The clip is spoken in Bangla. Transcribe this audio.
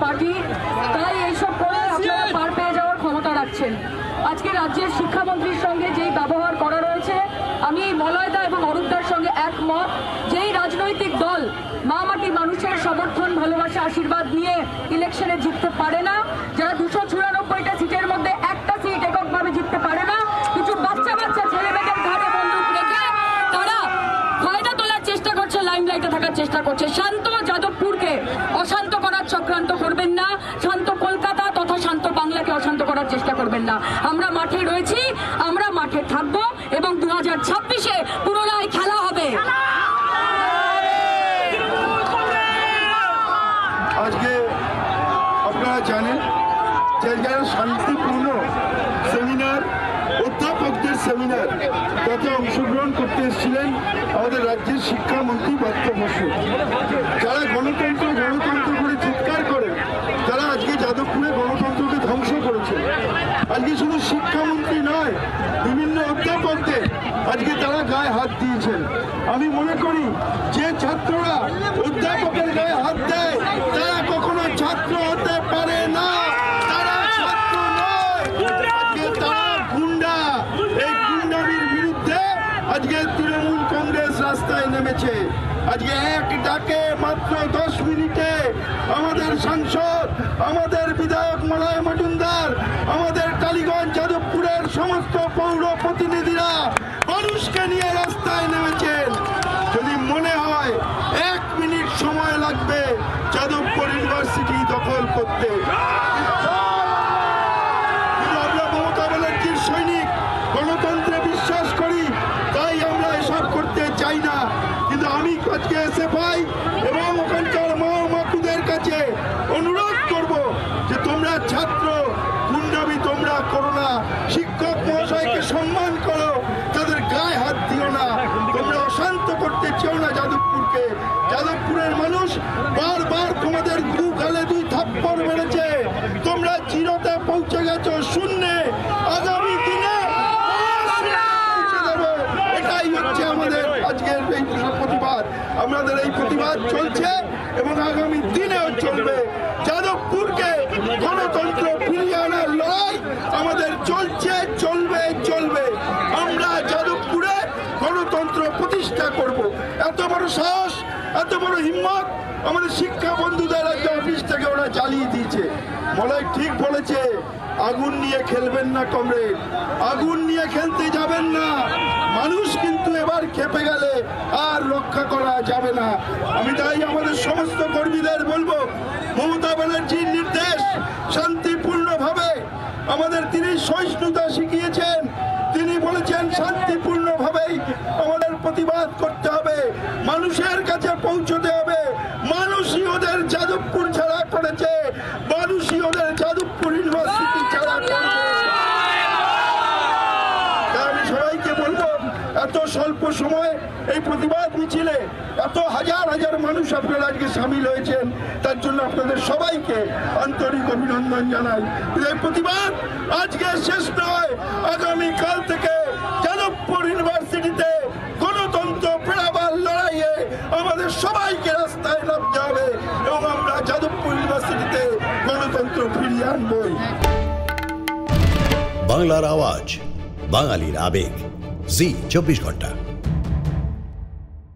পার্টি, তাই এইসব করে আপনারা পার পেয়ে যাওয়ার ক্ষমতা রাখছেন। আজকে রাজ্যের শিক্ষামন্ত্রীর সঙ্গে যেই ব্যবহার করা রয়েছে, আমি মলয়দা এবং অরূপদার সঙ্গে একমত। যেই রাজনৈতিক দল মা মাটি মানুষের সমর্থন, ভালোবাসা, আশীর্বাদ নিয়ে ইলেকশনে জিততে পারে না, যারা 294টা সিটের মধ্যে একটা সিট এককভাবে জিততে পারে না, কিছু বাচ্চা বাচ্চা ছেলে মেয়েদের ঘাড়ে বন্দুক রেখে তারা ফায়দা তোলার চেষ্টা করছে, লাইমলাইটে থাকার চেষ্টা করছে। শান্ত যাদবপুরকে অশান্ত করার চক্রান্ত করবেন না, শান্ত কলকাতা তথা শান্ত বাংলাকে অশান্ত করার চেষ্টা করবেন না। আমরা মাঠে রয়েছি, আমরা মাঠে থাকবো এবং 2026-এ পুনরায় খেলা হবে। আজকে আপনারা জানেন যে যারা শান্তিপূর্ণ সেমিনার, অধ্যাপকদের সেমিনার, তাতে অংশগ্রহণ করতে এসেছিলেন আমাদের রাজ্যের শিক্ষামন্ত্রী পার্থ বসু। যারা গণতন্ত্র গণতন্ত্র করে চিৎকার করেন, তারা আজকে যাদবপুরে গণতন্ত্রকে ধ্বংস করেছে। আজকে শুধু শিক্ষামন্ত্রী নয়, বিভিন্ন অধ্যাপকদের আজকে তারা গায়ে হাত দিয়েছেন। আমি মনে করি যে ছাত্ররা অধ্যাপকের গায়ে হাত দেয় তারা কখনো ছাত্র হতে পারে না, তারা ছাত্র নয়, আজকে তারা গুন্ডা। এই গুন্ডামির বিরুদ্ধে আজকে তৃণমূল কংগ্রেস রাস্তায় নেমেছে। আজকে এক ডাকে মাত্র 10 মিনিটে আমাদের সাংসদ, আমাদের বিধায়ক মলয় মজুমদার, আমাদের টালিগঞ্জ যাদবপুরের সমস্ত পৌর প্রতিনিধিরা মানুষকে নিয়ে রাস্তায় নেমেছেন। যদি মনে হয় 1 মিনিট সময় লাগবে যাদবপুর ইউনিভার্সিটি দখল করতে, আমরা মমতা ব্যানার্জির সৈনিক, গণতন্ত্রে বিশ্বাস করি, তাই আমরা এসব করতে চাই না। কিন্তু আমি আজকে এসে পাই এবং ওখানকার মা-মাকুদের কাছে অনুরোধ করব যে তোমরা ছাত্র, গুন্ডামি তোমরা করো না, শিক্ষক মহাশয়কে সম্মান করো, তাদের গায়ে হাত দিও না, তোমরা অশান্ত করতে চেও না যাদবপুরকে। যাদবপুরের মানুষ বারবার তোমাদের দু গালে 2 থাপ্পড় মেরেছে, তোমরা জিরোতে পৌঁছে গেছো, শূন্যে। আগামী দিনে এটাই হচ্ছে আমাদের আজকের এই প্রতিবাদ। আমাদের এই প্রতিবাদ চলছে এবং আগামী দিনেও চলবে। যাদবপুরকে গণতন্ত্র ফিরিয়ে আনার লড়াই আমাদের চলছে, চলবে, চলবে। আমরা যাদবপুরে গণতন্ত্র প্রতিষ্ঠা করব। এত বড় সাহস, এত বড় হিম্মত আমাদের শিক্ষা বন্ধুদের আজকে অফিস থেকে ওরা জ্বালিয়ে দিয়েছে। মলয় ঠিক বলেছে, আগুন নিয়ে খেলবেন না কমরেড, আগুন নিয়ে খেলতে যাবেন না। মানুষ কিন্তু এবার খেপে গেলে আর রক্ষা করা যাবে না। আমি তাই আমাদের সমস্ত কর্মীদের বলবো, মমতা ব্যানার্জির নির্দেশ শান্তিপূর্ণভাবে, আমাদের তিনি সহিষ্ণুতা শিখিয়েছেন, তিনি বলেছেন শান্তিপূর্ণভাবেই আমাদের প্রতিবাদ করতে হবে, মানুষের কাছে পৌঁছতে হবে। মানুষই ওদের যাদবপুর ছাড়া করেছে, মানুষই ওদের যাদবপুর ইউনিভার্সিটি ছাড়া করবে। আমি সবাইকে বলবো, এত স্বল্প সময় এই প্রতিবাদ মিছিলে এত হাজার হাজার মানুষ আপনারা আজকে সামিল হয়েছেন, তার জন্য আপনাদের সবাইকে আন্তরিক অভিনন্দন জানাই। এই প্রতিবাদ আজকে শেষ নয়, আগামীকাল থেকে যাদবপুর ইউনিভার্সিটিতে গণতন্ত্র ফেরাবার লড়াইয়ে আমাদের সবাইকে রাস্তায় নামতে হবে এবং আমরা যাদবপুর ইউনিভার্সিটিতে গণতন্ত্র ফিরিয়ে আনবই। বাংলার আওয়াজ, বাঙালির আবেগ, জি 24 ঘন্টা।